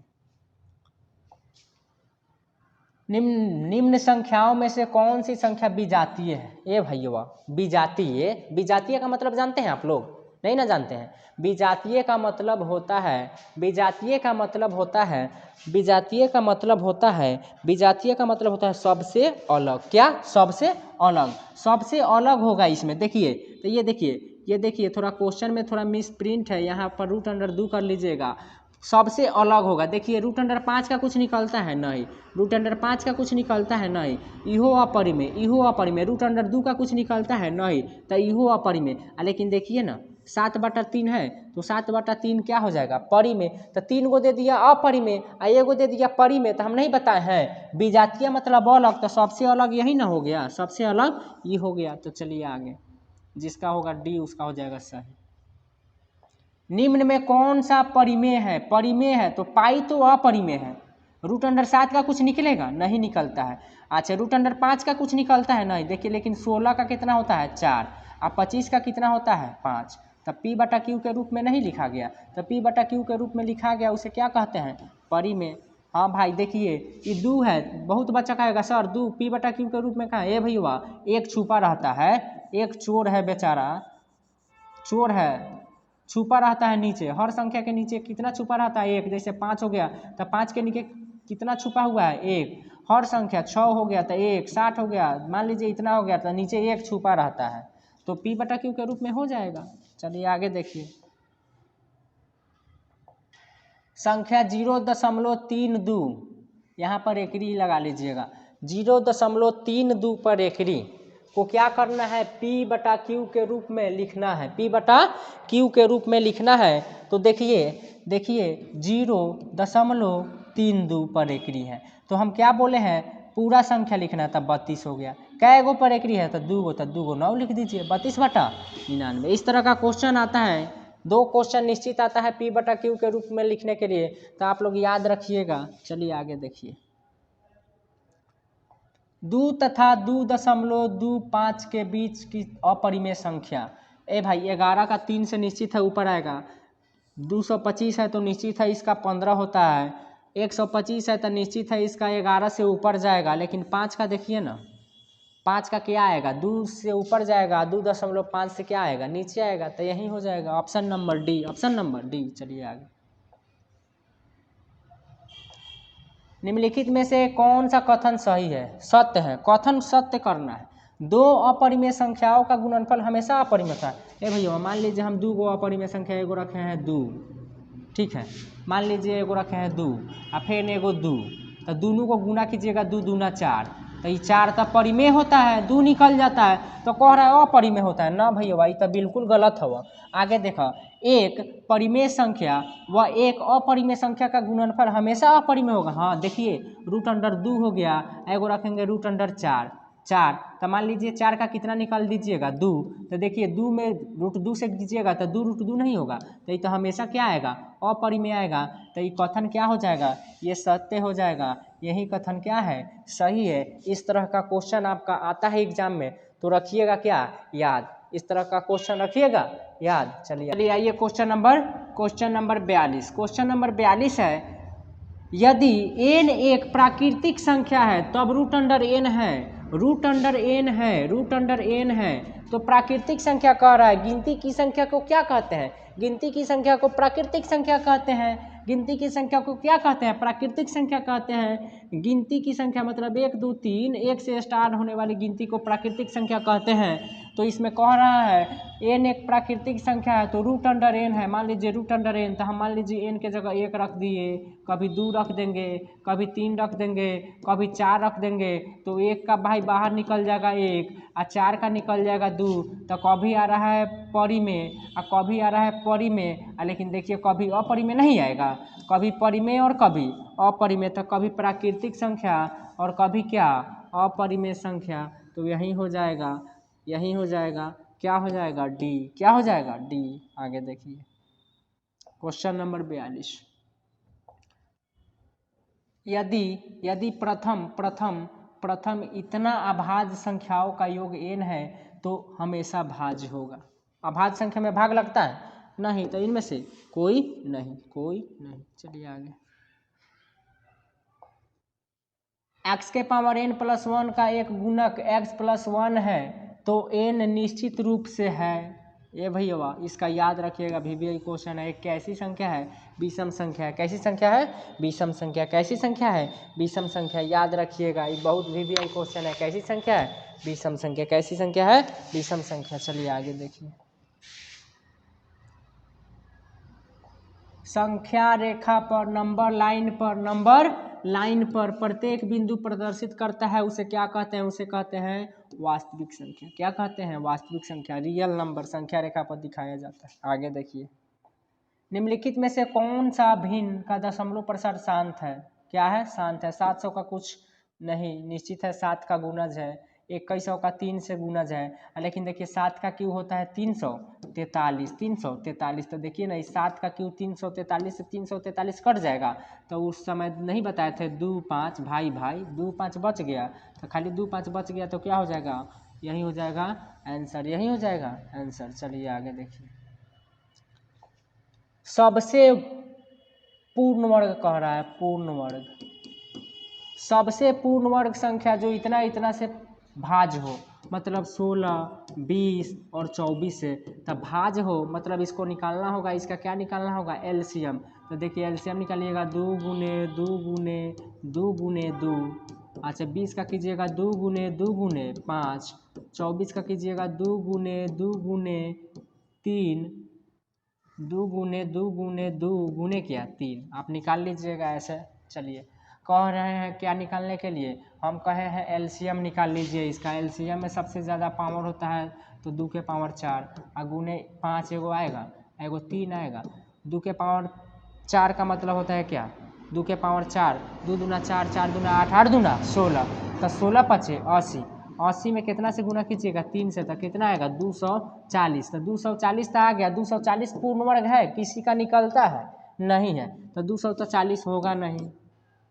निम्न संख्याओं में से कौन सी संख्या विजातीय है। ए भैया विजातीय, विजातीय का मतलब जानते हैं आप लोग, नहीं ना जानते हैं। विजातीय का मतलब होता है, विजातीय का मतलब होता है, विजातीय का मतलब होता है, विजातीय का मतलब होता है सबसे अलग। क्या, सबसे अलग, सबसे अलग होगा इसमें। देखिए तो ये देखिए, ये देखिए थोड़ा क्वेश्चन में थोड़ा मिस प्रिंट है, यहाँ पर √2 कर लीजिएगा, सबसे अलग होगा। देखिए √5 का कुछ निकलता है नहीं, √5 का कुछ निकलता है नहीं, इहो अपरिमेय, इहो अपरिमेय। √2 का कुछ निकलता है नहीं, तो इहो अपरिमेय। लेकिन देखिए ना 7/3 है, तो 7/3 क्या हो जाएगा, परिमेय। तो 3 गो दे दिया अपरिमेय, और 1 गो दे दिया परिमेय। तो हम नहीं बताए हैं विजातीय मतलब अलग, तो सबसे अलग यही ना हो गया, सबसे अलग ये हो गया। तो चलिए आगे, जिसका होगा डी उसका हो जाएगा सही। निम्न में कौन सा परिमेय है, परिमेय है तो पाई तो अपरिमेय है। √7 का कुछ निकलेगा, नहीं निकलता है। अच्छा √5 का कुछ निकलता है नहीं, देखिए लेकिन 16 का कितना होता है 4, और 25 का कितना होता है 5। तब P/Q के रूप में नहीं लिखा गया, तो P/Q के रूप में लिखा गया, उसे क्या कहते हैं, परिमेय। हाँ भाई देखिए ये 2 है, बहुत बच्चा कहेगा सर 2 P/Q के रूप में कहाँ है। भैया एक छुपा रहता है, एक चोर है बेचारा, चोर है, छुपा रहता है नीचे, हर संख्या के नीचे कितना छुपा रहता है, 1। जैसे 5 हो गया तो 5 के नीचे कितना छुपा हुआ है, 1। हर संख्या 6 हो गया तो 1, 60 हो गया, मान लीजिए इतना हो गया तो नीचे 1 छुपा रहता है, तो P/Q के रूप में हो जाएगा। चलिए आगे देखिए, संख्या 0.32, यहाँ पर एकरी लगा लीजिएगा, 0.32 पर एकरी को क्या करना है, P/Q के रूप में लिखना है, P/Q के रूप में लिखना है। तो देखिए देखिए 0.32 पर एकरी है, तो हम क्या बोले हैं, पूरा संख्या लिखना है, तब 32 हो गया। कै गो पर एकरी है, तो 2 गो, तो 2 गो 9 लिख दीजिए, 32/99। इस तरह का क्वेश्चन आता है, 2 क्वेश्चन निश्चित आता है P/Q के रूप में लिखने के लिए, तो आप लोग याद रखिएगा। चलिए आगे देखिए, 2 तथा 2.25 के बीच की अपरिमेय संख्या। ए भाई 11 का 3 से निश्चित है, ऊपर आएगा। 225 है तो निश्चित है इसका 15 होता है, 125 है तो निश्चित है इसका 11 से ऊपर जाएगा। लेकिन 5 का देखिए ना, 5 का क्या आएगा, 2 से ऊपर जाएगा, 2.5 से क्या आएगा, नीचे आएगा, तो यही हो जाएगा option number D, option number D. चलिए आगे, निम्नलिखित में से कौन सा कथन सही है, सत्य है, कथन सत्य करना है। 2 अपरिमेय संख्याओं का गुणनफल हमेशा अपरिमेय था। ए भैया मान लीजिए हम 2 गो अपरिमेय संख्या, एगो रखे हैं 2, ठीक है, मान लीजिए एगो रखे हैं 2 और फिर एगो 2, तो दोनों को गुना कीजिएगा, 2 दूना 4, तो ये 4 तो परिमेय होता है, 2 निकल जाता है, तो कह रहा है अपरिमेय होता है ना भैया भाई, तो बिल्कुल गलत हुआ। आगे देखो, एक परिमेय संख्या व एक अपरिमेय संख्या का गुणनफल हमेशा अपरिमेय होगा। हाँ देखिए, √2 हो गया, एगो रखेंगे √4, 4, तो मान लीजिए 4 का कितना निकाल दीजिएगा 2, तो देखिए 2 में √2 से दीजिएगा तो 2√2 नहीं होगा, तो ये तो हमेशा क्या आएगा, अपरिमेय आएगा। तो ये कथन क्या हो जाएगा, ये सत्य हो जाएगा। यही कथन क्या है, सही है। इस तरह का क्वेश्चन आपका आता है एग्जाम में, तो रखिएगा क्या याद, इस तरह का क्वेश्चन रखिएगा याद। चलिए आइए क्वेश्चन नंबर 42। क्वेश्चन नंबर 42 है, यदि n एक प्राकृतिक संख्या है तब √n है, √n है, तो प्राकृतिक संख्या कह रहा है। गिनती की संख्या को क्या कहते हैं, गिनती की संख्या को प्राकृतिक संख्या कहते हैं। गिनती की संख्या को क्या कहते हैं, प्राकृतिक संख्या कहते हैं। गिनती की संख्या मतलब 1 2 3 1 से स्टार्ट होने वाली गिनती को प्राकृतिक संख्या कहते हैं। तो इसमें कह रहा है n एक प्राकृतिक संख्या है तो √n है। मान लीजिए √n, तो हम मान लीजिए n के जगह 1 रख दिए, कभी 2 रख देंगे, कभी 3 रख देंगे, कभी 4 रख देंगे, तो 1 का भाई बाहर निकल जाएगा 1 और 4 का निकल जाएगा 2। तो कभी आ रहा है परिमेय और कभी आ रहा है परिमेय, लेकिन देखिए कभी अपरिमेय नहीं आएगा, कभी परिमेय और कभी अपरिमेय। तो कभी प्राकृतिक संख्या और कभी क्या, अपरिमेय संख्या। तो यही हो जाएगा, यही हो जाएगा, क्या हो जाएगा, डी। क्या हो जाएगा, डी। आगे देखिए क्वेश्चन नंबर 42, यदि प्रथम इतना अभाज्य संख्याओं का योग n है तो हमेशा भाज्य होगा। अभाज्य संख्या में भाग लगता है नहीं, तो इनमें से कोई नहीं। चलिए आगे, x के पावर n+1 का एक गुणक x+1 है तो n निश्चित रूप से है। ये भैया इसका याद रखिएगा, VBI क्वेश्चन है। एक कैसी संख्या है, विषम संख्या है। कैसी संख्या है, विषम संख्या। कैसी संख्या है, विषम संख्या। याद रखिएगा, ये बहुत VBI क्वेश्चन है। कैसी संख्या है, विषम संख्या। कैसी संख्या है, विषम संख्या। चलिए आगे देखिए, संख्या रेखा पर नंबर लाइन पर प्रत्येक बिंदु प्रदर्शित करता है, उसे क्या कहते हैं, उसे कहते हैं वास्तविक संख्या। क्या कहते हैं, वास्तविक संख्या। रियल नंबर संख्या रेखा पर दिखाया जाता है। आगे देखिए, निम्नलिखित में से कौन सा भिन्न का दशमलव प्रसार शांत है। क्या है, शांत है। 700 का कुछ नहीं निश्चित है, 7 का गुणज है। 2100 का 3 से गुणज है, लेकिन देखिए 7 का क्यों होता है 343। तो देखिए ना, 7 का क्यों 343 से 343 कट जाएगा, तो उस समय नहीं बताए थे 2 5 भाई 2 5 बच गया, तो खाली 2 5 बच गया, तो क्या हो जाएगा, यही हो जाएगा आंसर, यही हो जाएगा आंसर। चलिए आगे देखिए, सबसे पूर्ण वर्ग कह रहा है, पूर्ण वर्ग। सबसे पूर्ण वर्ग संख्या जो इतना से भाज्य हो, मतलब 16, 20 और 24 से तब भाज्य हो, मतलब इसको निकालना होगा। इसका क्या निकालना होगा, एलसीएम। तो देखिए एलसीएम निकालिएगा, 2 गुने 2 गुने 2 गुने 2। अच्छा 20 का कीजिएगा 2 गुने 2 गुने 5। 24 का कीजिएगा 2 गुने 2 गुने 3। 2 गुने 2 गुने 2 गुने क्या 3। आप निकाल लीजिएगा ऐसे। चलिए, कह रहे हैं क्या निकालने के लिए, हम कहे हैं एलसीएम निकाल लीजिए। इसका एलसीएम में सबसे ज़्यादा पावर होता है, तो 2 के पावर 4 और गुने 5 एगो आएगा, एगो 3 आएगा। 2 के पावर 4 का मतलब होता है क्या, 2 के पावर 4, 2 दूना 4, 4 दूना 8, 8 दूना 16, तो 16 पचे 80। 80 में कितना से गुना कीजिएगा, 3 से, तो कितना आएगा 240। तो 240 तो आ गया। 240 पूर्ण वर्ग है, किसी का निकलता है नहीं है, तो 240 होगा नहीं।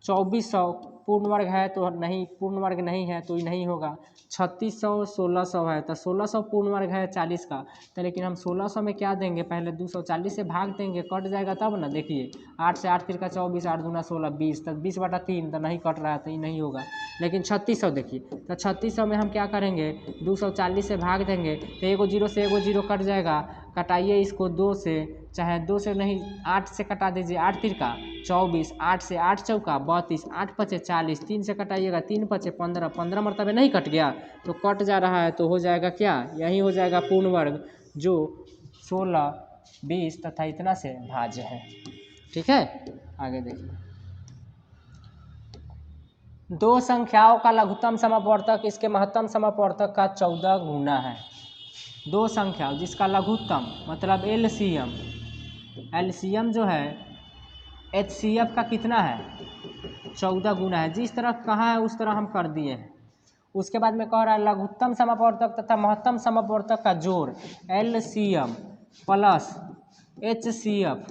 2400 पूर्ण वर्ग है तो नहीं, पूर्ण वर्ग नहीं है तो ये नहीं होगा। 3600 1600 है, तो 1600 पूर्ण वर्ग है 40 का, तो लेकिन हम 1600 में क्या देंगे, पहले 240 से भाग देंगे, कट जाएगा तब ना। देखिए 8 से 8 तिरका 24, 8 दूना 16, 20, तो 20/3 तो नहीं कट रहा है, तो ये नहीं होगा। लेकिन 3600 देखिए, तो 3600 में हम क्या करेंगे, 240 से भाग देंगे, तो एगो जीरो से एगो जीरो कट जाएगा। कटाइए इसको 2 से, चाहे 2 से नहीं 8 से कटा दीजिए, 8 तिरका 24, 8 से 8 चौका 32, 8 पचे 40, 3 से कटाइएगा 3 पचे 15, 15 मरतबे नहीं कट गया तो कट जा रहा है, तो हो जाएगा क्या, यही हो जाएगा पूर्ण वर्ग, जो 16, 20 तथा इतना से भाज्य है। ठीक है, आगे देखिए, दो संख्याओं का लघुत्तम समापवर्तक इसके महत्तम समापवर्तक का 14 गुना है। दो संख्या जिसका लघुत्तम मतलब एलसीएम, एलसीएम जो है एचसीएफ का कितना है 14 गुना है। जिस तरह कहा है उस तरह हम कर दिए हैं। उसके बाद में कह रहा है लघुत्तम समापवर्तक तथा महत्तम समापवर्तक का जोड़ एलसीएम प्लस एचसीएफ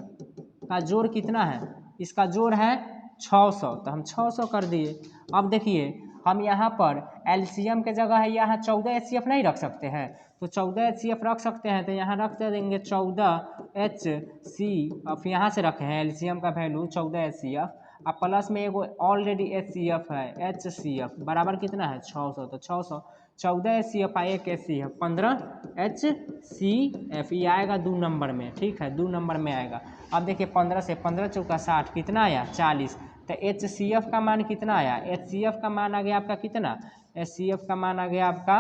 का जोड़ कितना है, इसका जोड़ है 600, तो हम 600 कर दिए। अब देखिए हम यहाँ पर एलसीएम के जगह है यहाँ 14 एचसीएफ नहीं रख सकते हैं, तो 14 एचसीएफ रख सकते हैं, तो यहाँ रख देंगे 14 एचसीएफ, यहाँ से रखे हैं एलसीएम का वैल्यू 14 एचसीएफ, अब प्लस में एगो ऑलरेडी एचसीएफ है एचसीएफ बराबर कितना है 600, तो 600 14 एचसीएफ आ 1 एचसीएफ 15 एचसीएफ, ये आएगा 2 नंबर में, ठीक है 2 नंबर में आएगा। अब देखिए 15 से 15 चौका 60 कितना आया 40, तो एचसीएफ का मान कितना आया, एचसीएफ का मान आ गया आपका कितना, एचसीएफ का मान आ गया आपका,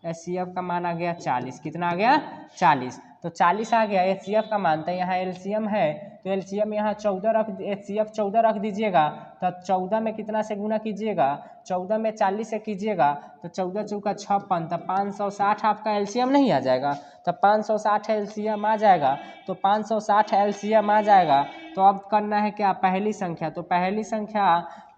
एचसीएफ का मान आ गया 40, कितना आ गया 40, तो 40 आ गया एचसीएफ का मान। तो यहाँ एलसीएम है तो एलसीएम यहाँ 14 रख, एचसीएफ 14 रख दीजिएगा, तो 14 में कितना से गुना कीजिएगा, 14 में 40 से कीजिएगा, तो 14 चौका 56, तो 560 आपका एलसीएम नहीं आ जाएगा, तो 560 एलसीएम आ जाएगा, तो 560 एलसीएम आ जाएगा। तो अब करना है क्या, पहली संख्या, तो पहली संख्या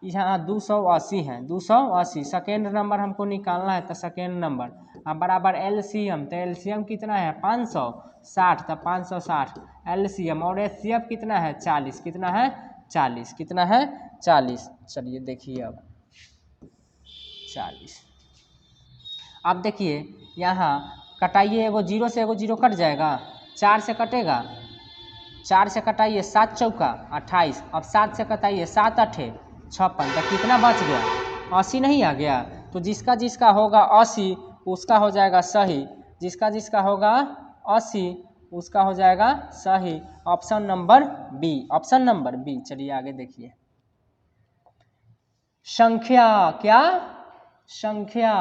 यहाँ 280 है, 280 सेकेंड नंबर हमको निकालना है, तो सेकेंड नंबर अब बराबर एलसीएम, तो एलसीएम कितना है 560, तो 560 एलसीएम, और एचसीएफ कितना है 40, कितना है 40, कितना है 40। चलिए देखिए अब 40, अब देखिए यहाँ कटाइए, एगो जीरो से एगो जीरो कट जाएगा, 4 से कटेगा, 4 से कटाइए 7 चौका 28, अब 7 से कटाइए 7 अठे 56, तो कितना बच गया 80 नहीं आ गया। तो जिसका जिसका होगा 80 उसका हो जाएगा सही, जिसका जिसका होगा 80 उसका हो जाएगा सही, option number B, option number B. चलिए आगे देखिए, संख्या क्या, संख्या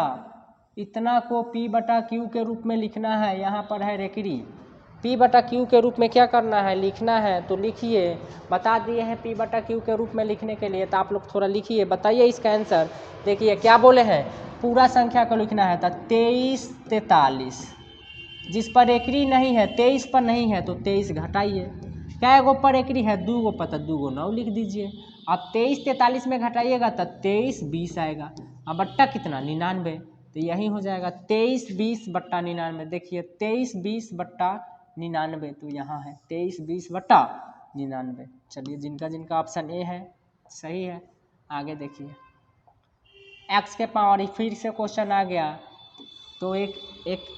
इतना को P बटा Q के रूप में लिखना है, यहाँ पर है रेकड़ी, P बटा Q के रूप में क्या करना है लिखना है, तो लिखिए, बता दिए हैं P बटा Q के रूप में लिखने के लिए, तो आप लोग थोड़ा लिखिए, बताइए इसका आंसर। देखिए क्या बोले हैं, पूरा संख्या को लिखना है, तो 23 43, जिस पर एकरी नहीं है 23 पर नहीं है तो 23 घटाइए, क्या गो पर एकरी है 2 गो पर, तो 2 गो 9 लिख दीजिए। अब 23 43 में घटाइएगा तो 23 20 आएगा, अब बट्टा कितना 99, तो यही हो जाएगा 23 20 बट्टा 99। देखिए 23 20 बट्टा 99, तो यहाँ है 23 20 बट्टा 99। चलिए जिनका जिनका ऑप्शन ए है सही है। आगे देखिए, एक्स के पावर, फिर से क्वेश्चन आ गया, तो एक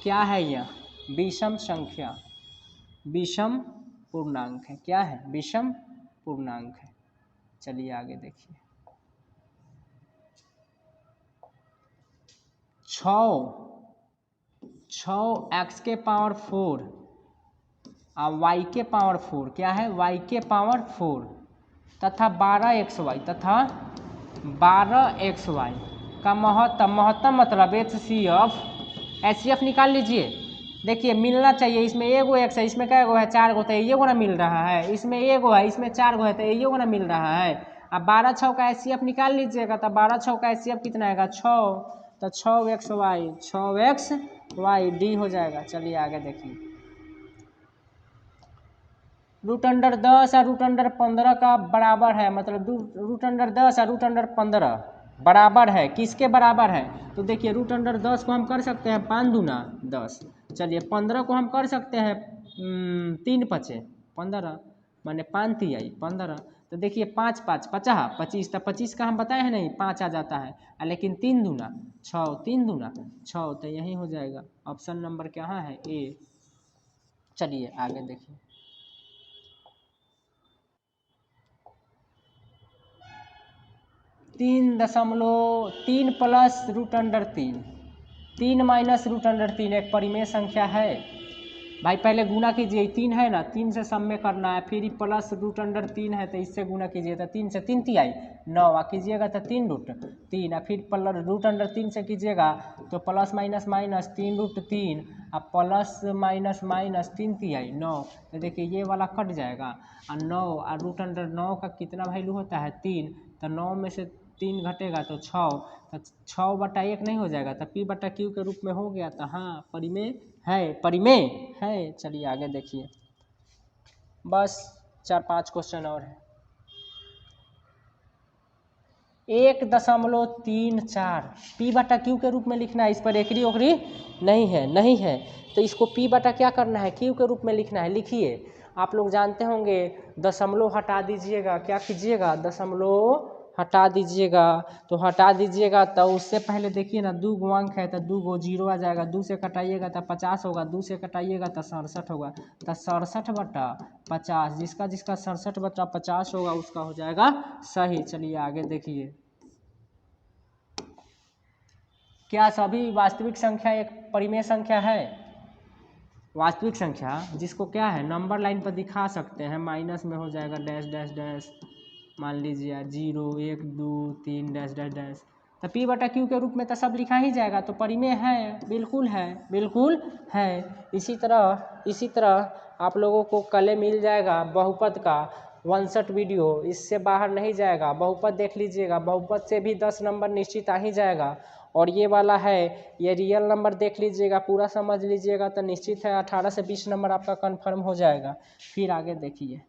क्या है यह विषम संख्या, विषम पूर्णांक है, क्या है विषम पूर्णांक है। चलिए आगे देखिए, 6 एक्स के पावर 4 और वाई के पावर 4, क्या है वाई के पावर 4 तथा 12 एक्स वाई तथा 12 एक्स वाई का महत्तम मतलब एचसीएफ निकाल लीजिए। देखिए मिलना चाहिए, इसमें एगो एक्स है, इसमें क्या गो है 4 गो, तो ये गो ना मिल रहा है, इसमें एगो है इसमें 4 गो है, तो ये गो ना मिल रहा है। अब 12 6 का एचसीएफ निकाल लीजिएगा, तो 12 6 का एचसीएफ कितना आएगा 6, तो 6 एक्स वाई डी हो जाएगा। चलिए आगे देखिए, रूट अंडर 10 और रूट अंडर 15 का बराबर है, मतलब रूट अंडर 10 और रूट अंडर 15 बराबर है, किसके बराबर है, तो देखिए रूट अंडर 10 को हम कर सकते हैं 5 दूना 10, चलिए 15 को हम कर सकते हैं 3 पचे 15 माने 5 तिहाई 15, तो देखिए 5 5 50 25, तो 25 का हम बताए हैं नहीं 5 आ जाता है, लेकिन 3 दूना 6 3 दूना 6, तो यही हो जाएगा ऑप्शन नंबर क्या है ए। चलिए आगे देखिए, 3.3 plus root under 3 minus root under 3 एक परिमेय संख्या है। भाई पहले गुना कीजिए, 3 है ना, 3 से सम में करना है, फिर प्लस रूट अंडर 3 है तो इससे गुना कीजिए, तो 3 से 3 तिहाई 9 कीजिएगा तो 3 रूट 3, और फिर प्लस रूट अंडर 3 से कीजिएगा तो प्लस माइनस माइनस 3 रूट 3 और प्लस माइनस माइनस 3 तिहाई 9, तो देखिए ये वाला कट जाएगा, और 9 और रूट अंडर 9 का कितना वैल्यू होता है 3, तो 9 में से 3 घटेगा तो 6, तो 6/1 नहीं हो जाएगा, तो P/Q के रूप में हो गया। तो हाँ परिमेय है, परिमेय है। चलिए आगे देखिए, बस 4-5 क्वेश्चन और है। 1.34 P/Q के रूप में लिखना है, इस पर एकरी ओकरी नहीं है, नहीं है, तो इसको P/ क्या करना है, Q के रूप में लिखना है। लिखिए, आप लोग जानते होंगे, दशमलव हटा दीजिएगा, क्या कीजिएगा, दशमलव हटा दीजिएगा। तो हटा दीजिएगा तो उससे पहले देखिए ना, 2 गो अंक है तो 2 गो जीरो आ जाएगा, 2 से कटाइएगा तो 50 होगा, 2 से कटाइएगा तो 67 होगा। तो 67/50, जिसका जिसका 67/50 होगा उसका हो जाएगा सही। चलिए आगे देखिए, क्या सभी वास्तविक संख्या एक परिमेय संख्या है? वास्तविक संख्या जिसको क्या है, नंबर लाइन पर दिखा सकते हैं, माइनस में हो जाएगा डैश डैश डैश, मान लीजिए 0 1 2 3 डैश डैश डैश, तो P/Q के रूप में तो सब लिखा ही जाएगा, तो परिमेय है, बिल्कुल है, बिल्कुल है। इसी तरह आप लोगों को कल मिल जाएगा बहुपद का 61 वीडियो, इससे बाहर नहीं जाएगा। बहुपद देख लीजिएगा, बहुपद से भी 10 नंबर निश्चित आ ही जाएगा। और ये वाला है, ये रियल नंबर देख लीजिएगा, पूरा समझ लीजिएगा तो निश्चित है 18 से 20 नंबर आपका कंफर्म हो जाएगा। फिर आगे देखिए,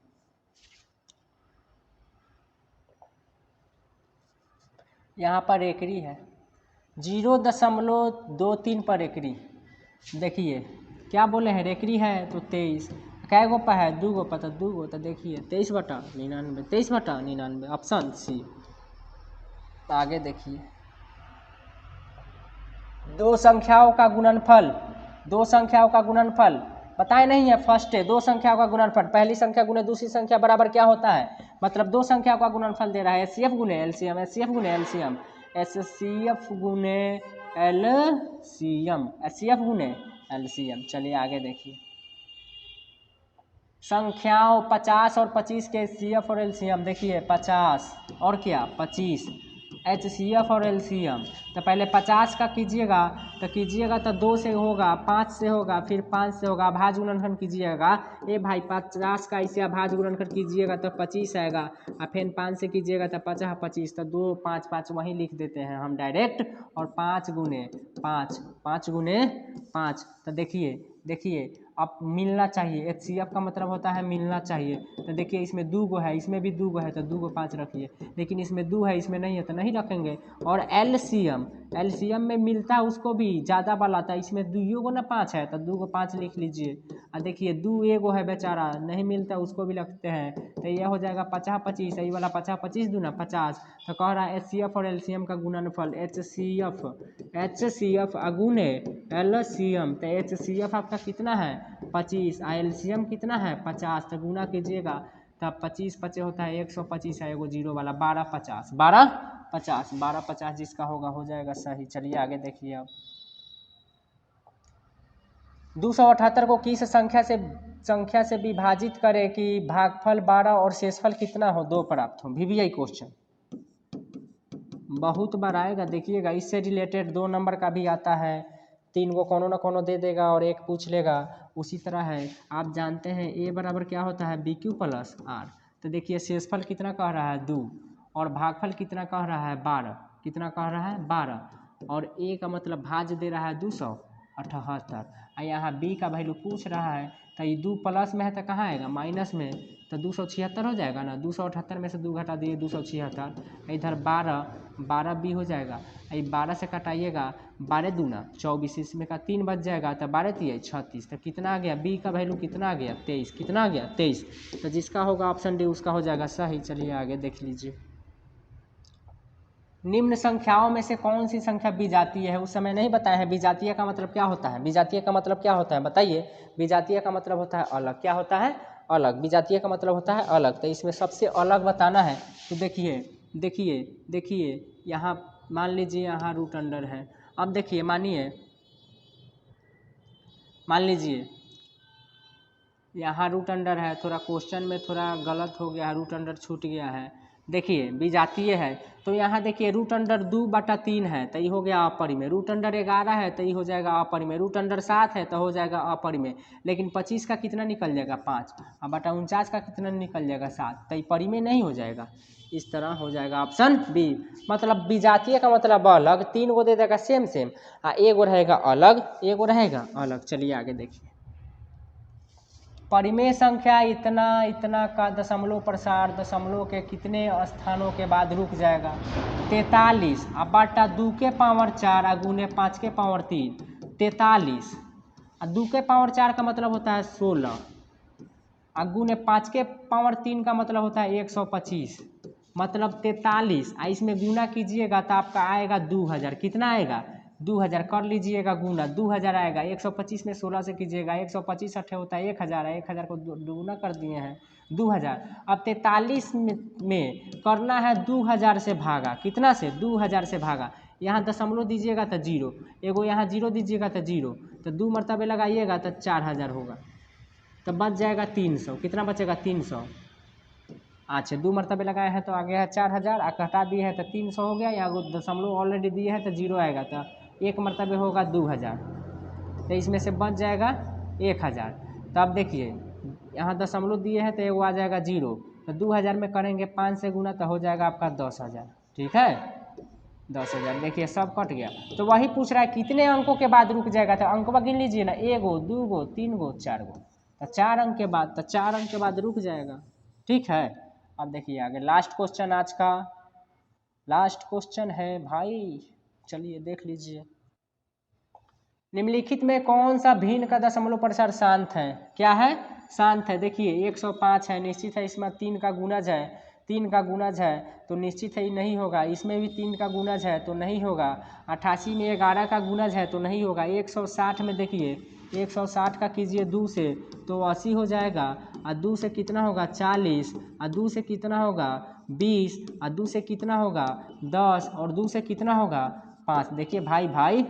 यहाँ पर एकरी है, 0.23 पर एकरी। देखिए क्या बोले हैं, रेकरी है तो 23, कै गो पर है, 2 गो पर, तो 2 गो, तो देखिए 23/99, 23/99, ऑप्शन सी। आगे देखिए, दो संख्याओं का गुणनफल, दो संख्याओं का गुणनफल बताए नहीं है, फर्स्ट है दो संख्याओं का गुणनफल, पहली संख्या गुणे दूसरी संख्या बराबर क्या होता है, मतलब दो संख्याओं का गुणनफल दे रहा है, HCF गुणे LCM, HCF गुणे LCM, HCF गुणे LCM, HCF गुणे LCM। चलिए आगे देखिए, संख्याओं 50 और 25 के HCF और LCM, देखिए 50 और क्या 25, HCF और LCM। तो पहले 50 का कीजिएगा, तो 2 से होगा, 5 से होगा, फिर 5 से होगा, अभाज्य गुणनखंड कीजिएगा। ए भाई 50 का इसे अभाज्य गुणनखंड कीजिएगा तो 25 आएगा, और फिर 5 से कीजिएगा तो 50 25, तो 2 5 5 वहीं लिख देते हैं हम डायरेक्ट, और 5 गुने 5, 5 गुने 5। तो देखिए अब मिलना चाहिए, HCF का मतलब होता है मिलना चाहिए। तो देखिए इसमें 2 गो है, इसमें भी 2 गो है, तो 2 गो 5 रखिए, लेकिन इसमें 2 है इसमें नहीं है तो नहीं रखेंगे। और LCM में मिलता है उसको भी ज़्यादा वाला था, इसमें 2 गो ना 5 है, तो 2 गो 5 लिख लीजिए। और देखिए 2 एगो है बेचारा, नहीं मिलता उसको भी रखते हैं, तो यह हो जाएगा 50 25, यही वाला 50 25 दूना 50। तो कह रहा है HCF और LCM का गुणनफल, HCF अगुने LCM, तो HCF आपका कितना है 25, LCM कितना है 50, तो गुना कीजिएगा तब 25 25 होता है 125 है, एगो जीरो वाला 12 50 जिसका होगा हो जाएगा सही। चलिए आगे देखिए, अब 278 को किस संख्या से विभाजित करें कि भागफल 12 और शेषफल कितना हो 2 प्राप्त हो। VBI क्वेश्चन बहुत बार आएगा, देखिएगा, इससे रिलेटेड 2 नंबर का भी आता है, 3 को कोनो ना कोनो दे देगा और 1 पूछ लेगा। उसी तरह है, आप जानते हैं A बराबर क्या होता है BQ + R। तो देखिए शेषफल कितना कह रहा है 2, और भागफल कितना कह रहा है 12, कितना कह रहा है 12, और A का मतलब भाज्य दे रहा है 278, और यहाँ B का वैल्यू पूछ रहा है, तो ये 2 प्लस में है तो कहाँ आएगा माइनस में, तो 276 हो जाएगा ना, 278 में से 2 घटा दिए 276, इधर 12 B हो जाएगा, ये 12 से कटाइएगा, 12 दूना 24, इसमें का 3 बच जाएगा, तो 12 3 36, तो कितना आ गया B का वैल्यू कितना आ गया 23, कितना आ गया 23, तो जिसका होगा ऑप्शन डी उसका हो जाएगा सही। चलिए आगे देख लीजिए, निम्न संख्याओं में से कौन सी संख्या विजातीय है। उस समय नहीं बताया है विजातीय का मतलब क्या होता है, विजातीय का मतलब क्या होता है बताइए। विजातीय का मतलब होता है अलग, क्या होता है अलग, विजातीय का मतलब होता है अलग। तो इसमें सबसे अलग बताना है, तो देखिए यहाँ मान लीजिए यहाँ रूट अंडर है। अब देखिए मान लीजिए यहाँ रूट अंडर है, थोड़ा क्वेश्चन में थोड़ा गलत हो गया है, रूट अंडर छूट गया है, देखिए विजातीय है तो यहाँ देखिए रूट अंडर 2/3 है तो ये हो गया अपरिमेय, रूट अंडर 11 है तो ये हो जाएगा अपरिमेय, रूट अंडर 7 है तो हो जाएगा अपरिमेय। लेकिन 25 का कितना निकल जाएगा 5 और बटा 49 का कितना निकल जाएगा 7, तो ये परिमेय नहीं हो जाएगा। इस तरह हो जाएगा ऑप्शन बी। मतलब विजातीय का मतलब अलग, 3 गो दे देगा सेम सेम, एगो रहेगा अलग, एगो रहेगा अलग। चलिए आगे देखिए, परिमेय संख्या इतना इतना का दशमलव प्रसार दशमलव के कितने स्थानों के बाद रुक जाएगा? 43 अब बटा 2 के पावर 4 गुने 5 के पावर 3, 43 और 2 के पावर 4 का मतलब होता है 16 और गुने 5 के पावर 3 का मतलब होता है 125, मतलब 43। इसमें गुना कीजिएगा तो आपका आएगा 2000। कितना आएगा? 2000 कर लीजिएगा गुना, 2000 आएगा। 125 में 16 से कीजिएगा, 125 अट्ठे होता है 1000 है, 1000 को दुगुना कर दिए हैं 2000। अब 43 में करना है 2000 से भागा, कितना से? 2000 से भागा। यहाँ दशमलव दीजिएगा तो 0, एगो यहाँ 0 दीजिएगा तो 0, तो 2 मरतबे लगाइएगा तो 4000 होगा, तो बच जाएगा 300। कितना बचेगा? 300। अच्छा 2 मरतबे लगाए हैं तो आ गया है 4000, घटा दिए हैं तो 300 हो गया। यहाँ दशमलव ऑलरेडी दिए हैं तो 0 आएगा, तो 1 मरतबे होगा 2000, तो इसमें से बच जाएगा 1000। तो अब देखिए यहाँ दशमलव दिए हैं तो एगो आ जाएगा 0, तो 2000 में करेंगे 5 से गुना तो हो जाएगा आपका 10000। ठीक है 10000। देखिए सब कट गया। तो वही पूछ रहा है कितने अंकों के बाद रुक जाएगा, तो अंकों गिन लीजिए ना, 1 गो 2 गो 3 गो 4 गो, तो 4 अंक के बाद, तो 4 अंक के बाद रुक जाएगा। ठीक है। अब देखिए आगे लास्ट क्वेश्चन, आज का लास्ट क्वेश्चन है भाई, चलिए देख लीजिए। निम्नलिखित में कौन सा भिन्न का दशमलव प्रसार शांत है? क्या है? शांत है। देखिए 105 है, निश्चित है इसमें 3 का गुणज है, 3 का गुणज है तो निश्चित है ये नहीं होगा। इसमें भी 3 का गुणज है तो नहीं होगा। 88 में 11 का गुणज है तो नहीं होगा। 160 में देखिए 160 का कीजिए 2 से तो 80 हो जाएगा, और 2 से कितना होगा 40, और 2 से कितना होगा 20, और 2 से कितना होगा 10, और 2 से कितना होगा 5। देखिए भाई भाई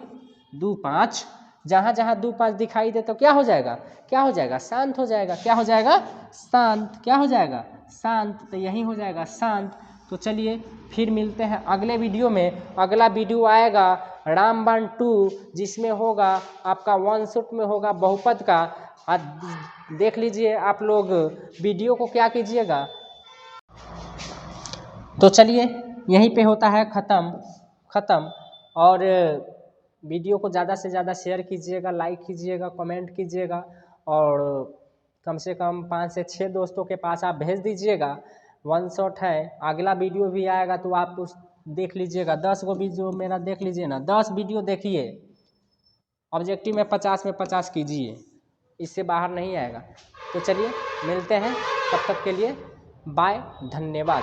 2 5, जहाँ जहाँ 2 5 दिखाई दे तो क्या हो जाएगा? क्या हो जाएगा? शांत हो जाएगा। क्या हो जाएगा? शांत। क्या हो जाएगा? शांत। तो यही हो जाएगा शांत। तो चलिए फिर मिलते हैं अगले वीडियो में। अगला वीडियो आएगा रामबाण 2, जिसमें होगा आपका 1 शॉट में होगा बहुपद का। देख लीजिए आप लोग वीडियो को क्या कीजिएगा। तो चलिए यहीं पे होता है ख़त्म। और वीडियो को ज़्यादा से ज़्यादा शेयर कीजिएगा, लाइक कीजिएगा, कमेंट कीजिएगा, और कम से कम 5 से 6 दोस्तों के पास आप भेज दीजिएगा। 1 शॉट है। अगला वीडियो भी आएगा तो आप उस देख लीजिएगा। 10 को वीडियो मेरा देख लीजिए ना, 10 वीडियो देखिए। ऑब्जेक्टिव में 50 कीजिए, इससे बाहर नहीं आएगा। तो चलिए मिलते हैं, तब तक के लिए बाय, धन्यवाद।